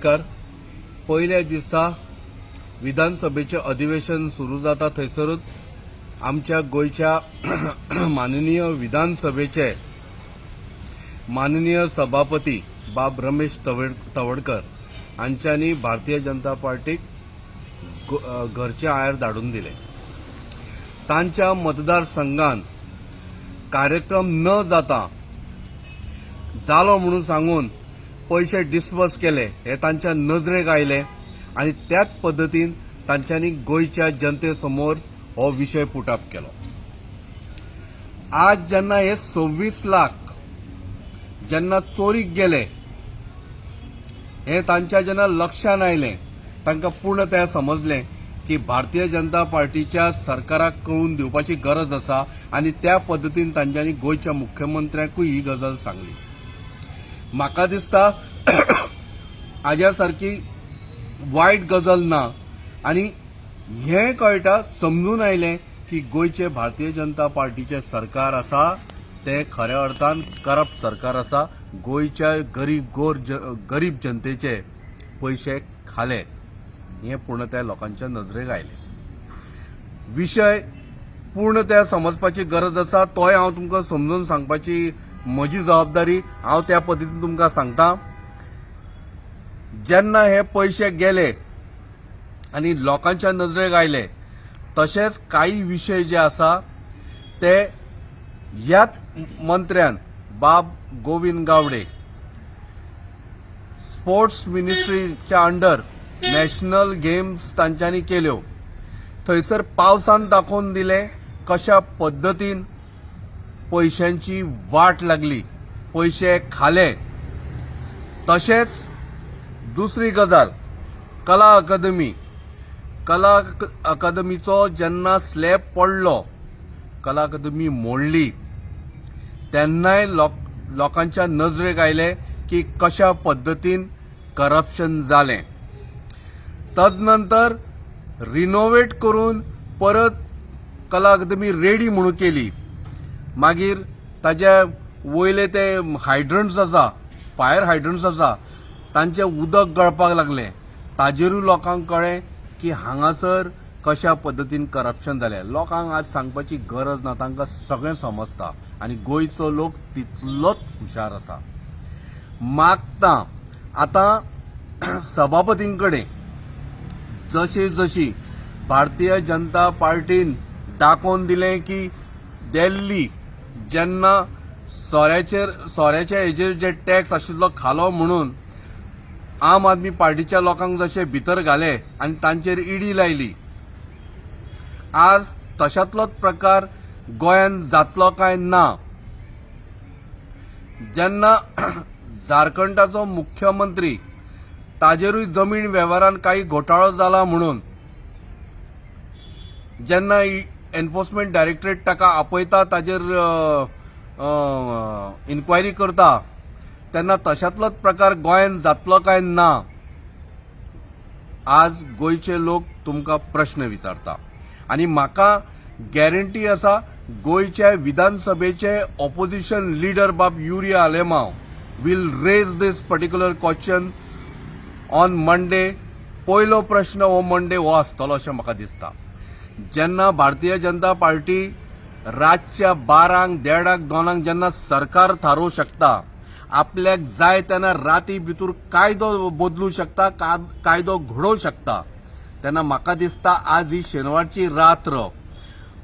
नमस्कार. पहिल्या दिसा विधानसभेचे अधिवेशन सुरू जाता थंयसरूच आमच्या गोयच्या माननीय विधानसभेचे माननीय सभापती बाब रमेश तवडकर हांच्यांनी भारतीय जनता पार्टीक घरचे आयर धाडून दिले. तांच्या मतदारसंघात कार्यक्रम न जाता जालो म्हणून सांगून पैसे डिस्बर्स केले हे तांच्या नजरेक आयले आणि त्याच पद्धतीन तांच्यांनी गोयच्या जनतेसमोर हो विषय पुटअप केलो. आज जेन्ना हे 26 लाख जेन्ना चोरीक गेले हे तांच्या जेन्ना लक्षात आयले तांकां पूर्णतया समजले की भारतीय जनता पार्टीच्या सरकाराक कळून दिवपाची गरज आसा आणि त्या पद्धतीन तांच्यांनी गोयच्या मुख्यमंत्र्याकूय ही गजाल सांगली. म्हाका दिसता हाज्या सारकी वायट गजाल ना आणि हें कळटा समजून आयलें की गोयचे भारतीय जनता पार्टीचे सरकार आसा ते खऱ्या अर्थान करप्ट सरकार आसा. गोयच्या गरीब जनतेचे पैसे खाले हे पूर्णतया लोकांच्या नजरेक आयले. विशय पूर्णतया समजपाची गरज आसा. तोय हांव तुमकां समजून सांगपाची म्हजी जबाबदारी. हांव त्या पद्धतीन तुमकां सांगता. जेन्ना हे पैसे गेले आणि लोकांच्या नजरेक आयले तशेंच काही विषय जे आसा ते ह्याच मंत्र्यान बाब गोविंद गावडे स्पोर्ट्स मिनिस्ट्रीच्या अंडर नॅशनल गेम्स तांच्यांनी केल्यो. थंयसर पावसान दाखोवन दिले कशा पद्धतीन पैशांची वाट लागली, पैसे खाले. तशेंच दुसरी गजाल कला अकादमीचो जेन्ना स्लॅब पडलो, कला अकादमी मोडली, तेन्नाय लोकांच्या नजरेक आयले की कशा पद्धतीन करप्शन जालें. तदनंतर रिनोवेट करून परत कला अकादमी रेडी म्हणून केली. मागीर ताज्या वयले ते हायड्रंट्स आसा, फायर हायड्रंट्स आसा, तांचे उदक गळपाक लागले. ताजेरूय लोकांक कळ्ळें की हांगासर कशा पद्धतीन करप्शन जालें. लोकांक आज सांगपाची गरज ना, तांकां सगळें समजता आणि गोंयचो लोक तितलोच हुशार आसा. मागता आतां सभापतींकडे जशी भारतीय जनता पार्टीन दाखोवन दिलें की दिल्ली जेन्ना सोऱ्याच्या हेजेर जे टॅक्स आशिल्लो खालो म्हणून आम आदमी पार्टीच्या लोकांक जशे भितर घाले आणि तांचेर ईडी लायली, आज तशातलोच प्रकार गोंयांत जातलो काय ना. जेन्ना झारखंडाचो मुख्यमंत्री ताजेरूय जमीन वेव्हारांत काही घोटाळो जाला म्हणून जेन्ना एन्फोर्समेंट डायरेक्टरेट ताका आपयता, ताजेर इन्क्वायरी करता, तेन्ना तशातलोच प्रकार गोंयांत जातलो काय ना. आज गोंयचे लोक तुमकां प्रश्न विचारता आणि म्हाका गॅरंटी आसा गोंयच्या विधानसभेचे opposition leader Bab Yuri Alemao will raise this particular question on Monday. पयलो प्रश्न हो मंडे हो आसतलो अशें म्हाका दिसता. जेन्ना भारतीय जनता पार्टी रातच्या 12, 1:30, 2 जेन्ना सरकार थारोवं शकता, आपल्याक जाय तेन्ना राती भितर कायदो बदलू शकता, कायदो घडोवं शकता, तेन्ना म्हाका दिसता आज ही शेनवारची रात्र,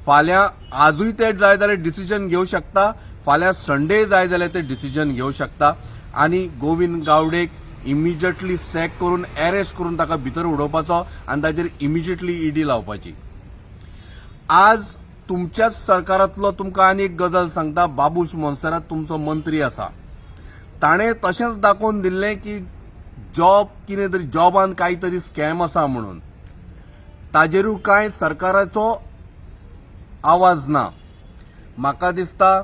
फाल्यां आजूय ते जाय जाल्यार डिसिजन घेवं शकता, फाल्यां संडे जाय जाल्यार ते डिसिजन घेवं शकता आणि गोविंद गावडेक इमिजिएटली सॅक करून अरेस्ट करून ताका भितर उडोवपाचो आणि ताचेर इमिजिएटली ईडी लावपाची. आज तुमच्याच सरकारांतलो तुमकां आनी एक गजाल सांगता. बाबूश मोन्सेरात तुमचो मंत्री आसा, ताणें तशेंच दाखोवन दिल्लें की जॉब कितें तरी जॉबान कांय तरी स्कॅम आसा म्हणून. ताजेरूय कांय सरकाराचो आवाज ना. म्हाका दिसता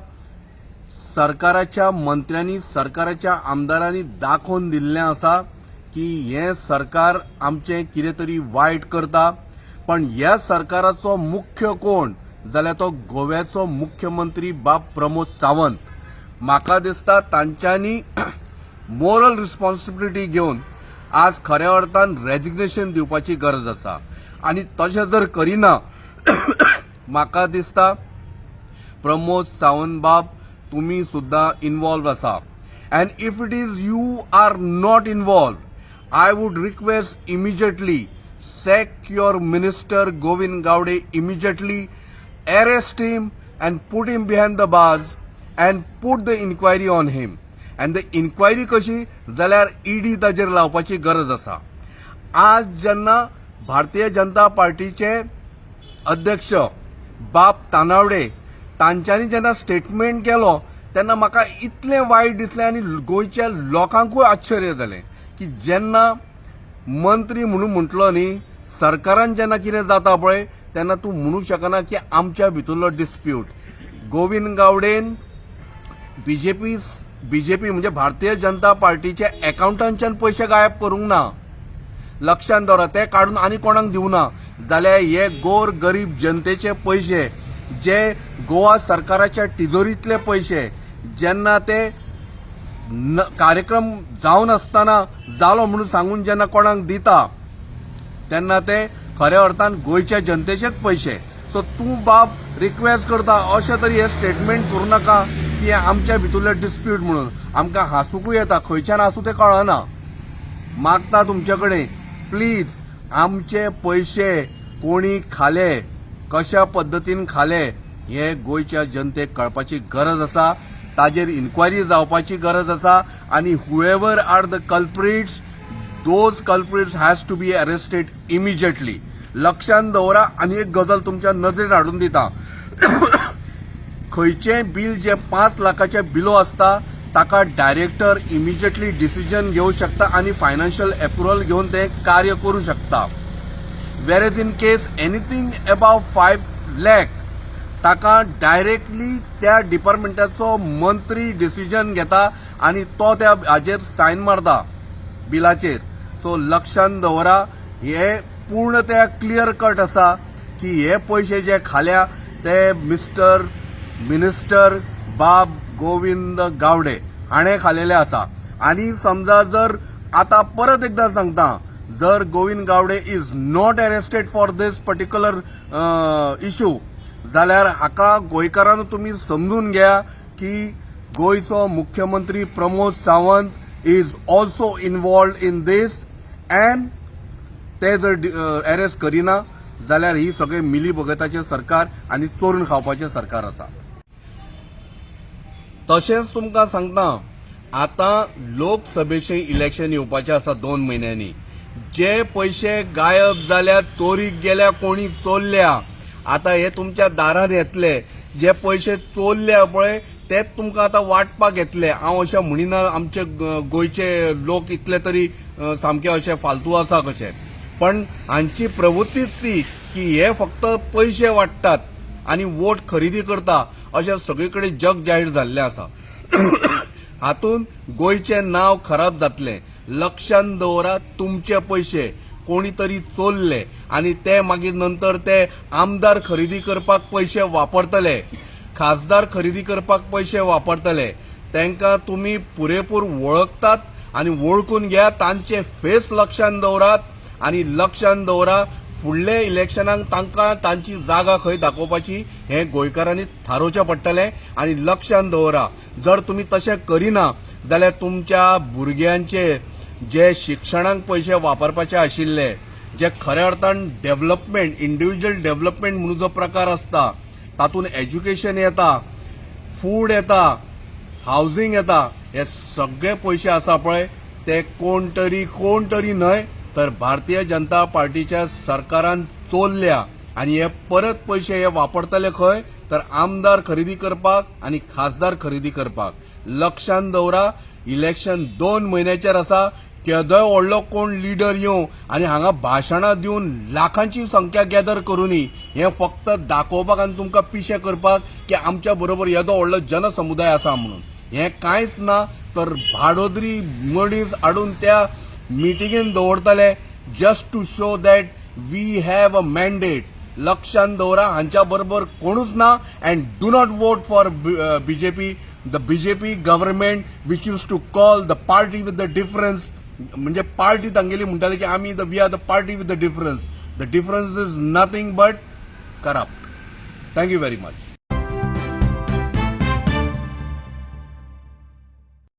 सरकाराच्या मंत्र्यांनी, सरकाराच्या आमदारांनी दाखोवन दिल्लें आसा की हें सरकार आमचें कितें तरी वायट करता. पण ह्या सरकाराचो मुख्य कोण जाल्यार तो गोव्याचो मुख्यमंत्री बाब प्रमोद सावंत. म्हाका दिसता तांच्यांनी मोरल रिस्पॉन्सिबिलिटी घेवन आज खऱ्या अर्थान रेजिग्नेशन दिवपाची गरज आसा आणि तशें जर करिना म्हाका दिसता प्रमोद सावंत बाब तुम्ही सुद्धा इन्वॉल्व आसा and if it is you are not involved, I would request immediately sack your minister Govind Gowde immediately, arrest him and put him behind the bars and put the inquiry on him. And the inquiry कशी जाल्यार ED ताजेर लावपाची गरज आसा. आज जेन्ना भारतीय जनता पार्टीचे अध्यक्ष बाब तानावडे तांच्यांनी जेन्ना स्टेटमेंट केलो तेन्ना म्हाका इतलें वायट दिसलें आनी गोंयच्या लोकांकूय आश्चर्य जालें की जेन्ना मंत्री म्हणून म्हटलो न्ही सरकारान जेन्ना कितें जाता पळय तेन्ना तूं म्हणूंक शकना की आमच्या भितरलो डिस्प्यूट. गोविंद गावडेन बीजेपी म्हणजे भारतीय जनता पार्टीच्या अकाउंटांच्यान पयशे गायब करूंक ना. लक्षांत दवरा, ते काडून आनी कोणाक दिवना जाल्यार हे गोर गरीब जनतेचे पयशे जे गोवा सरकाराच्या तिजोरीतले पयशे जेन्ना ते कार्यक्रम जावन आसतना जालो म्हणून सांगून जेन्ना कोणाक दिता तेन्ना ते खऱ्या अर्थान गोंयच्या जनतेचेच पयशे. सो तूं बाब रिक्वेस्ट करता अशें तरी हे स्टेटमेंट करूं नाका की हे आमच्या भितरले डिस्प्यूट म्हणून. आमकां हांसूंकूय येता, खंयच्यान हांसूं तें कळना. मागता तुमचे कडेन प्लीज आमचे पयशे कोणी खाले, कशा पद्दतीन खाले हे गोंयच्या जनतेक कळपाची गरज आसा. ताजेर इन्क्वायरी जावपाची गरज आसा आनी whoever are the culprits, those culprits has to be arrested immediately. लक्षांत दवरा. आनी एक गजाल तुमच्या नजरेन हाडून दिता. खंयचेय बिल जे 5 लाखाचे बिलो आसता ताका डायरेक्टर इमिजिएटली डिसिजन घेवं शकता आनी फायनान्शियल अप्रुवल घेवन ते कार्य करूं शकता. whereas in case anything above 5 lakh ताका डायरेक्टली त्या डिपार्टमेंटाचो मंत्री डिसिजन घेता आणि तो त्या हाजेर सायन मारता बिलाचेर. सो लक्षांत दवरा, हे पूर्ण ते क्लियर कट आसा की हे पयशे जे खाल्या ते मिनिस्टर बाब गोविंद गावडे हाणें खालेले आसा. आणि समजा जर आता परत एकदा सांगता, जर Govind Gawade is not arrested for this particular issue जाल्यार हाका गोंयकारांनो तुम्ही समजून घ्या की गोंयचो मुख्यमंत्री Pramod Sawant is also involved in this and ते जर अरेस्ट करिना जाल्यार ही सगळे मिलीभगताचे सरकार आणि चोरून खावपाचे सरकार आसा. तशेंच तुमकां सांगता, आता लोकसभेचे इलेक्शन येवपाचें आसा 2 म्हयन्यांनी. जे पयशे गायब जाल्या, चोरीक गेल्या, कोणी चोरल्या, आता हे तुमच्या दारार येतले. जे पयशे चोरल्या पळय तेच तुमकां आतां वाटपाक येतले. हांव अशें म्हणिना आमचे गोंयचे लोक इतले तरी सामके अशे फालतू आसा कशे, पण हांची प्रवृत्तीच ती की हे फक्त पयशे वाडटात आनी वोट खरेदी करता अशें सगळीकडे जग जाहीर जाल्लें आसा. हातून गोंयचें नांव खराब जातलें. लक्षांत दवरा, तुमचे पयशे कोणी तरी चोरले आणि ते मागीर नंतर ते आमदार खरेदी करपाक पयशे वापरतले, खासदार खरेदी करपाक पयशे वापरतले. तांकां तुम्ही पुरेपूर वळखतात आणि वळखून घ्या. तांचे फेस लक्षांत दवरात आणि लक्षांत दवरा, फुडले इलेक्शनाक तांकां तांची जागा खंय दाखोवपाची हे गोंयकारांनी थारोवचें पडटलें. आणि लक्षांत दवरा, जर तुम्ही तशें करिना जाल्यार तुमच्या भुरग्यांचे जे शिक्षणाक पयशे वापरपाचे आशिल्ले, जे खऱ्या अर्थान डेव्हलपमेंट, इंडिव्हिज्युअल डेव्हलपमेंट म्हणून जो प्रकार असता तातूंत एज्युकेशन येता, फूड येता, हावसिंग येता, हे सगळे पयशे आसा पळय ते कोण तरी न्हय तर भारतीय जनता पार्टीच्या सरकारान चोरल्या. आणि हे परत पयशे हे वापरतले खंय तर आमदार खरेदी करपाक आणि खासदार खरेदी करपाक. लक्षांत दवरा, इलेक्शन 2 म्हयन्याचेर आसा. केदोय व्हडलो कोण लिडर येवं आनी हांगा भाशणां दिवन लाखांची संख्या गॅदर करूनी हे फक्त दाखोवपाक आनी तुमकां पिशे करपाक की आमच्या बरोबर येदो व्हडलो जनसमुदाय आसा म्हणून. हे कांयच ना, तर भाडोदरी मनीस हाडून त्या मिटिंगेन दवरतले just to show that we have a mandate. लक्षांत दवरा, हांच्या बरोबर कोणूच ना. And do not vote for BJP, the BJP government which used to call the party with the difference. म्हणजे पार्टी तांगेली म्हणटाले की आमी we are the party with the difference is nothing but corrupt. Thank you very much.